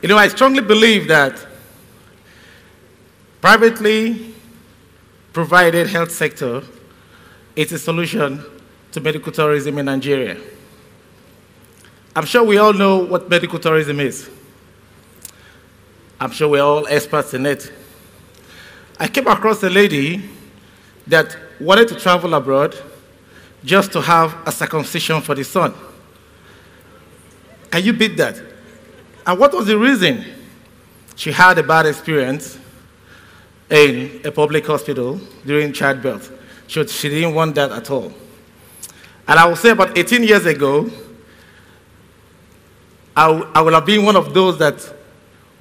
You know, I strongly believe that privately provided health sector is a solution to medical tourism in Nigeria. I'm sure we all know what medical tourism is. I'm sure we're all experts in it. I came across a lady that wanted to travel abroad just to have a circumcision for the son. Can you beat that? And what was the reason? She had a bad experience in a public hospital during childbirth. She didn't want that at all. And I would say about 18 years ago, I would have been one of those that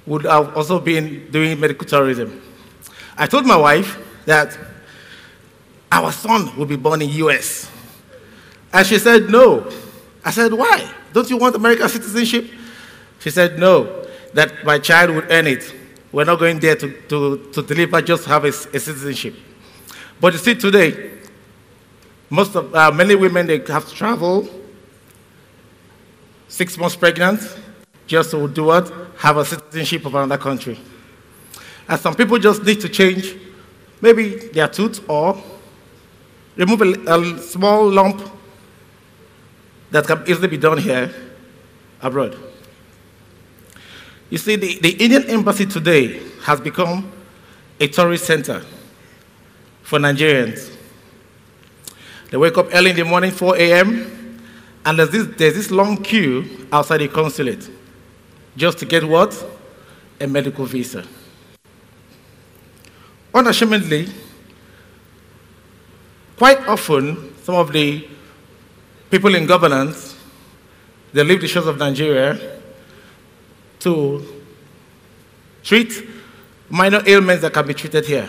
would have also been doing medical tourism. I told my wife that our son will be born in US. And she said, no. I said, why? Don't you want American citizenship? She said, no, that my child would earn it. We're not going there to deliver just to have a citizenship. But you see today, many women, they have to travel 6 months pregnant just to do what? Have a citizenship of another country. And some people just need to change maybe their tooth or remove a small lump that can easily be done here abroad. You see, the Indian embassy today has become a tourist center for Nigerians. They wake up early in the morning, 4 a.m., and there's this long queue outside the consulate just to get what? A medical visa. Unashamedly, quite often, some of the people in governance, they leave the shores of Nigeria to treat minor ailments that can be treated here.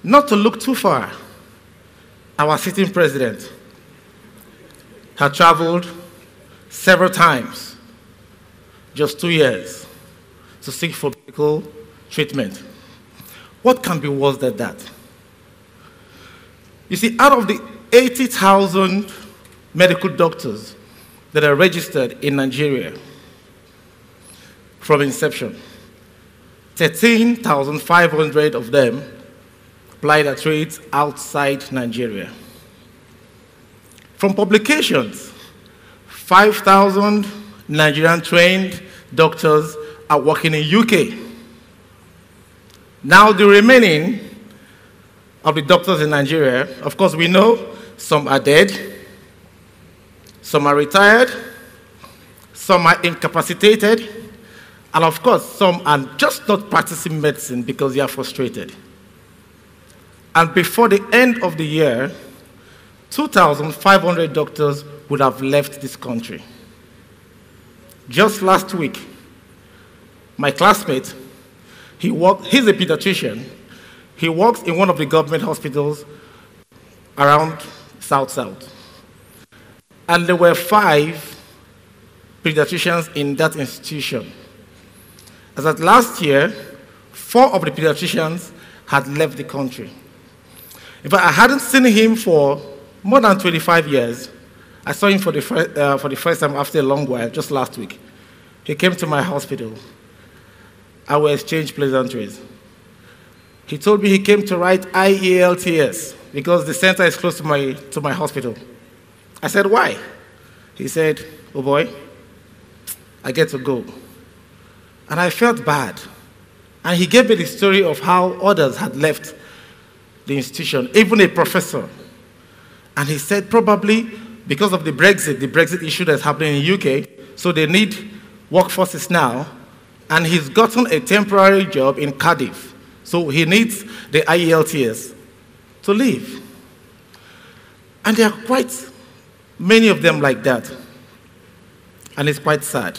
Not to look too far, our sitting president had traveled several times, just 2 years, to seek for medical treatment. What can be worse than that? You see, out of the 80,000 medical doctors that are registered in Nigeria from inception, 13,500 of them apply their trades outside Nigeria. From publications, 5,000 Nigerian trained doctors are working in UK. Now the remaining of the doctors in Nigeria, of course we know some are dead, some are retired, some are incapacitated, and of course some are just not practicing medicine because they are frustrated. And before the end of the year, 2,500 doctors would have left this country. Just last week, my classmate, he's a pediatrician. He works in one of the government hospitals around South. And there were 5 pediatricians in that institution. As at last year, 4 of the pediatricians had left the country. In fact, I hadn't seen him for more than 25 years. I saw him for the first time after a long while, just last week. He came to my hospital. I will exchange pleasantries. He told me he came to write IELTS because the center is close to my hospital. I said, why? He said, oh boy, I get to go. And I felt bad. And he gave me the story of how others had left the institution, even a professor. And he said probably because of the Brexit issue that's happening in the UK, so they need workforces now, and he's gotten a temporary job in Cardiff. So he needs the IELTS to leave. And there are quite many of them like that. And it's quite sad.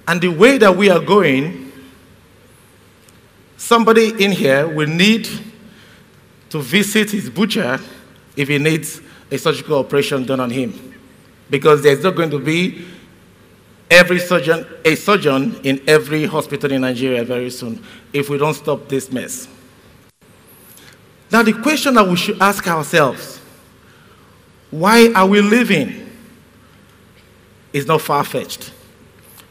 And the way that we are going, somebody in here will need to visit his butcher if he needs a surgical operation done on him. Because there's not going to be a surgeon in every hospital in Nigeria very soon if we don't stop this mess. Now the question that we should ask ourselves, why are we living, is not far-fetched.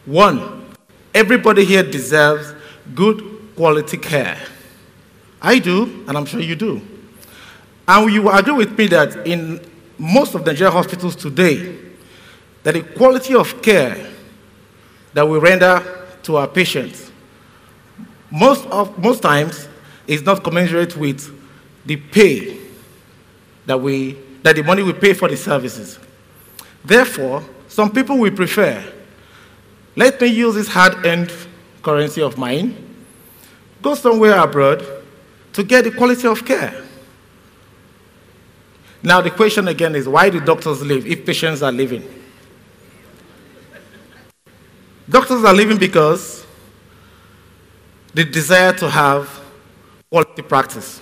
One, everybody here deserves good quality care. I do, and I'm sure you do. And you will agree with me that in most of the Nigerian hospitals today, that the quality of care that we render to our patients most times is not commensurate with the pay that the money we pay for the services. Therefore, some people will prefer, let me use this hard-earned currency of mine, go somewhere abroad to get the quality of care. Now the question again is, why do doctors leave if patients are leaving? Doctors are leaving because they desire to have quality practice.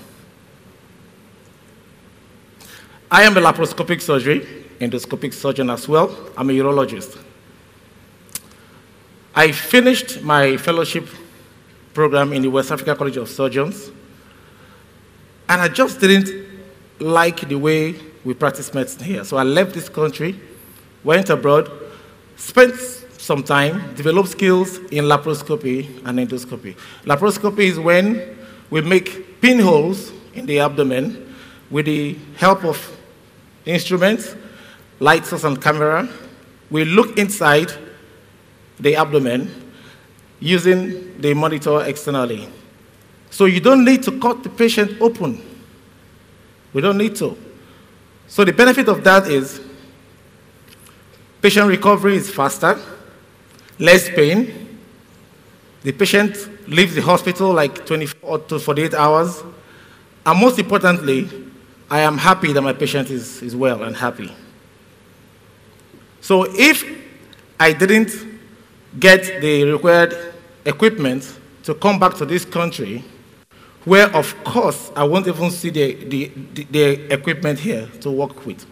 I am a laparoscopic endoscopic surgeon as well. I'm a urologist. I finished my fellowship program in the West Africa College of Surgeons, and I just didn't like the way we practice medicine here. So I left this country, went abroad, spent some time, developed skills in laparoscopy and endoscopy. Laparoscopy is when we make pinholes in the abdomen with the help of instruments, light source and camera. We look inside the abdomen using the monitor externally. So you don't need to cut the patient open. We don't need to. So the benefit of that is patient recovery is faster, less pain. The patient leaves the hospital like 24 to 48 hours. And most importantly, I am happy that my patient is well and happy. So if I didn't get the required equipment to come back to this country, where of course I won't even see the equipment here to work with.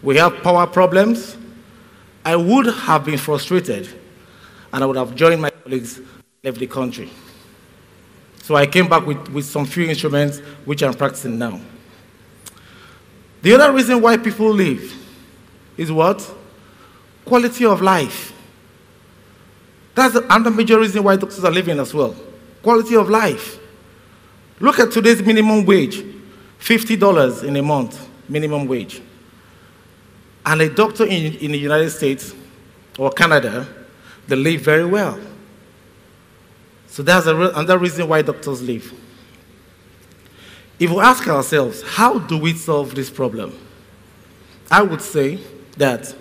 We have power problems. I would have been frustrated and I would have joined my colleagues, left the country. So I came back with some few instruments which I'm practicing now. The other reason why people leave is what? Quality of life. That's another major reason why doctors are leaving as well. Quality of life. Look at today's minimum wage, $50 in a month, minimum wage. And a doctor in the United States or Canada, they live very well. So that's another reason why doctors leave. If we ask ourselves, how do we solve this problem? I would say that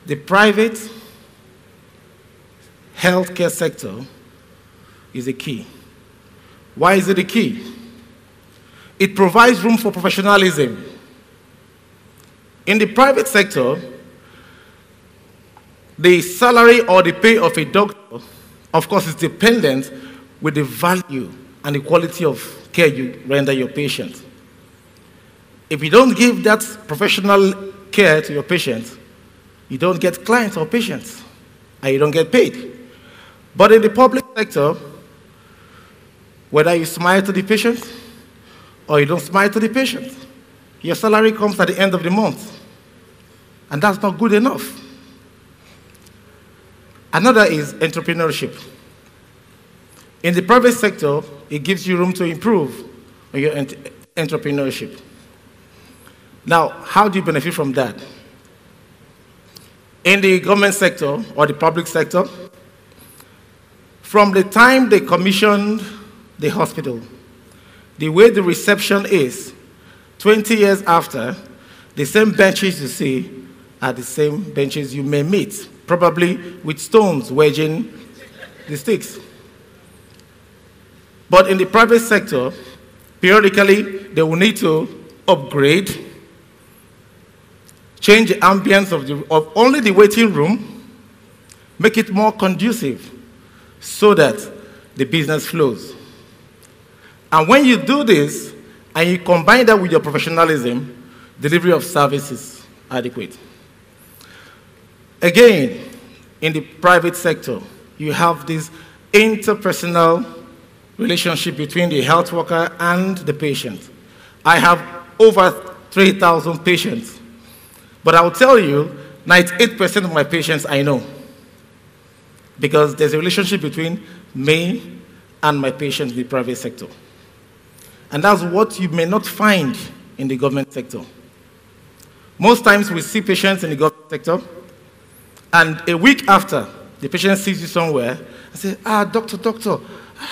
the private healthcare sector is a key. Why is it a key? It provides room for professionalism. In the private sector, the salary or the pay of a doctor, of course, is dependent with the value and the quality of care you render your patient. If you don't give that professional care to your patient, you don't get clients or patients, and you don't get paid. But in the public sector, whether you smile to the patient or you don't smile to the patient, your salary comes at the end of the month. And that's not good enough. Another is entrepreneurship. In the private sector, it gives you room to improve on your entrepreneurship. Now, how do you benefit from that? In the government sector or the public sector, from the time they commissioned the hospital, the way the reception is, 20 years after, the same benches you see are the same benches you may meet, probably with stones wedging the sticks. But in the private sector, periodically, they will need to upgrade, change the ambience of only the waiting room, make it more conducive so that the business flows. And when you do this, and you combine that with your professionalism, delivery of service is adequate. Again, in the private sector, you have this interpersonal relationship between the health worker and the patient. I have over 3,000 patients, but I will tell you, 98% of my patients I know. because there's a relationship between me and my patient in the private sector. And that's what you may not find in the government sector. Most times we see patients in the government sector, and a week after, the patient sees you somewhere and says, doctor,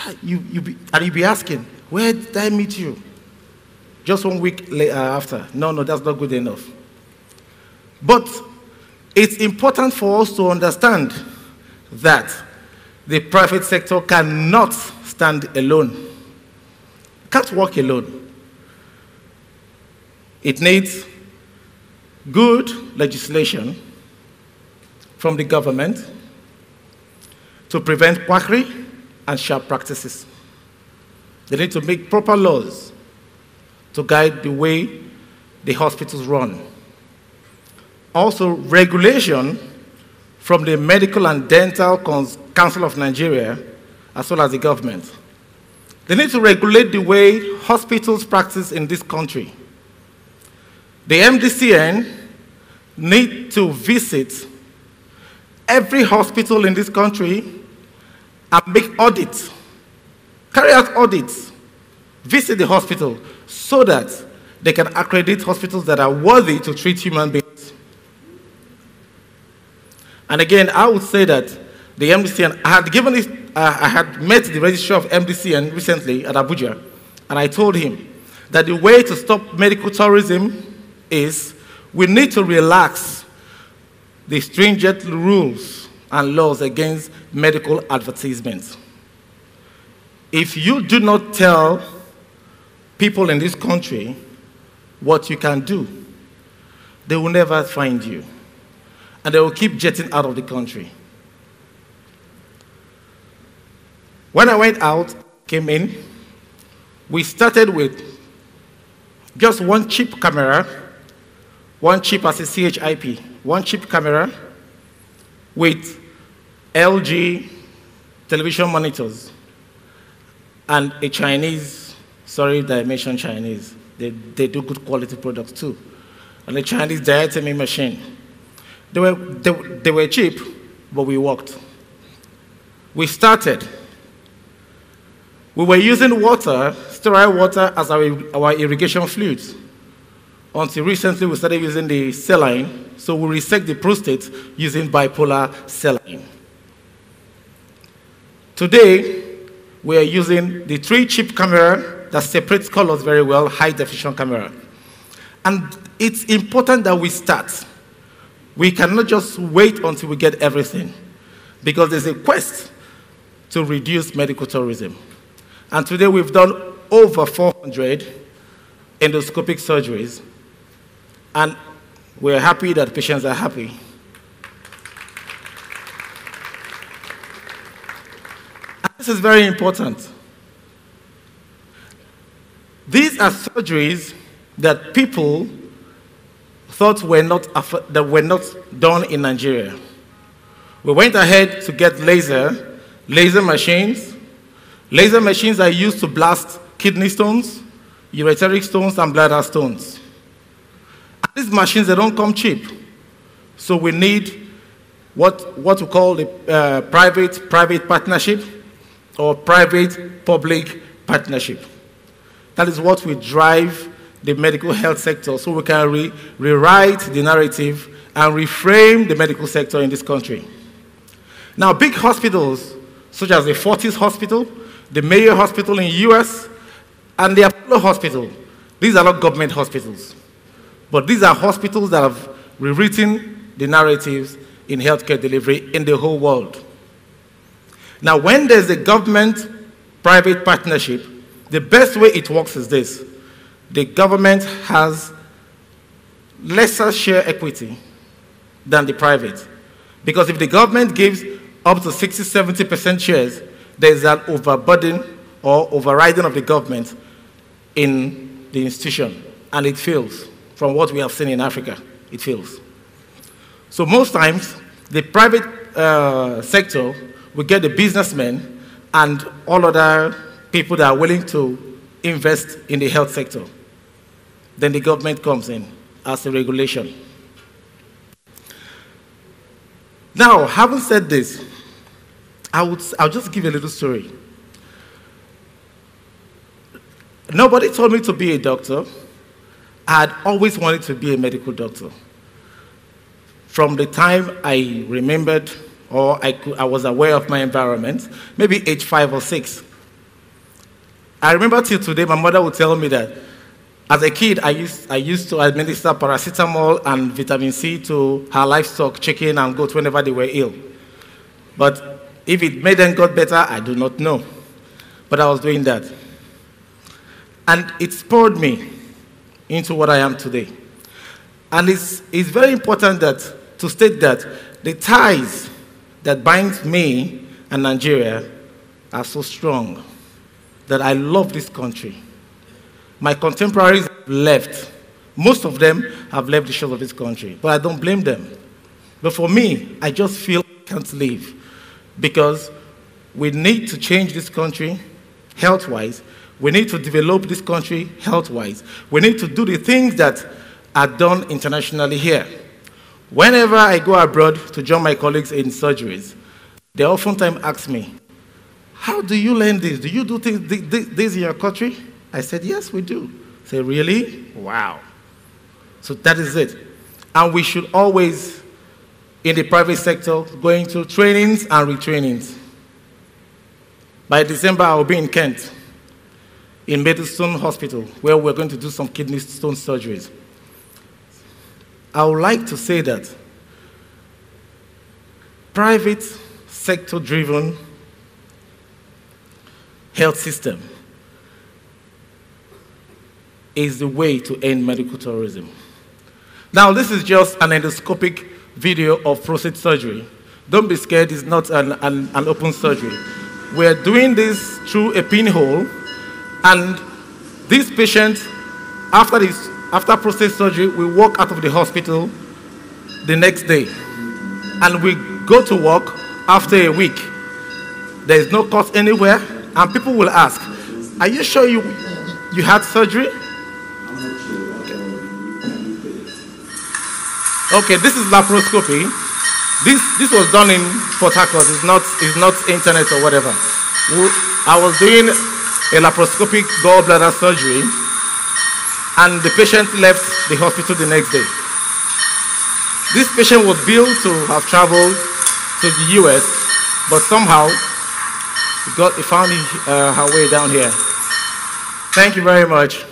and you'll be asking, where did I meet you? Just 1 week later after. No, that's not good enough. But it's important for us to understand that the private sector cannot stand alone. Can't work alone. It needs good legislation from the government to prevent quackery and sharp practices. They need to make proper laws to guide the way the hospitals run. Also, regulation from the Medical and Dental Council of Nigeria, as well as the government. They need to regulate the way hospitals practice in this country. The MDCN need to visit every hospital in this country and make audits, carry out audits, visit the hospital so that they can accredit hospitals that are worthy to treat human beings. And again, I would say that the MDCN, I had met the registrar of MDCN recently at Abuja, and I told him that the way to stop medical tourism is we need to relax the stringent rules and laws against medical advertisements. If you do not tell people in this country what you can do, they will never find you, and they will keep jetting out of the country. When I went out, came in, we started with just one cheap camera, one cheap as a CHIP, one cheap camera with LG television monitors and a Chinese, sorry that I mentioned Chinese, they do good quality products too, and a Chinese diatomy machine. They were cheap, but we worked. We started. We were using water, sterile water, as our irrigation fluids. Until recently, we started using the saline, so we resect the prostate using bipolar saline. Today, we are using the 3-chip camera that separates colors very well, high-definition camera. And it's important that we start. We cannot just wait until we get everything, because there's a quest to reduce medical tourism. And today we've done over 400 endoscopic surgeries, and we're happy that patients are happy. And this is very important. These are surgeries that people thought were not done in Nigeria. We went ahead to get laser machines. Laser machines are used to blast kidney stones, ureteric stones, and bladder stones. And these machines, they don't come cheap. So we need what we call the private partnership or private-public partnership. That is what we drive the medical health sector, so we can rewrite the narrative and reframe the medical sector in this country. Now, big hospitals, such as the Fortis Hospital, the Mayo Hospital in the US, and the Apollo Hospital, these are not government hospitals. But these are hospitals that have rewritten the narratives in healthcare delivery in the whole world. Now, when there's a government-private partnership, the best way it works is this. The government has lesser share equity than the private. Because if the government gives up to 60–70% shares, there's an overburden or overriding of the government in the institution, and it fails. From what we have seen in Africa, it fails. So most times, the private sector will get the businessmen and all other people that are willing to invest in the health sector. Then the government comes in as a regulation. Now, having said this, I'll just give you a little story. Nobody told me to be a doctor. I had always wanted to be a medical doctor. From the time I remembered or I was aware of my environment, maybe age 5 or 6. I remember till today, my mother would tell me that as a kid, I used to administer paracetamol and vitamin C to her livestock, chicken and goat whenever they were ill. But if it made them got better, I do not know. But I was doing that. And it spurred me into what I am today. And it's very important to state that the ties that bind me and Nigeria are so strong that I love this country. My contemporaries have left. Most of them have left the shores of this country, but I don't blame them. But for me, I just feel I can't leave because we need to change this country health-wise. We need to develop this country health-wise. We need to do the things that are done internationally here. Whenever I go abroad to join my colleagues in surgeries, they oftentimes ask me, how do you learn this? Do you do this in your country? I said, yes, we do. They say, really? Wow. So that is it. And we should always, in the private sector, go into trainings and retrainings. By December, I will be in Kent, in Maidstone Hospital, where we're going to do some kidney stone surgeries. I would like to say that private sector-driven health system is the way to end medical tourism. Now, this is just an endoscopic video of prostate surgery. Don't be scared, it's not an open surgery. We're doing this through a pinhole, and this patient, after prostate surgery, we walk out of the hospital the next day, and we go to work after a week. There is no cost anywhere, and people will ask, are you sure you had surgery? Okay, this is laparoscopy. This was done in Port Harcourt. It's not internet or whatever. I was doing a laparoscopic gallbladder surgery, and the patient left the hospital the next day. This patient was billed to have traveled to the US, but somehow it found her way down here. Thank you very much.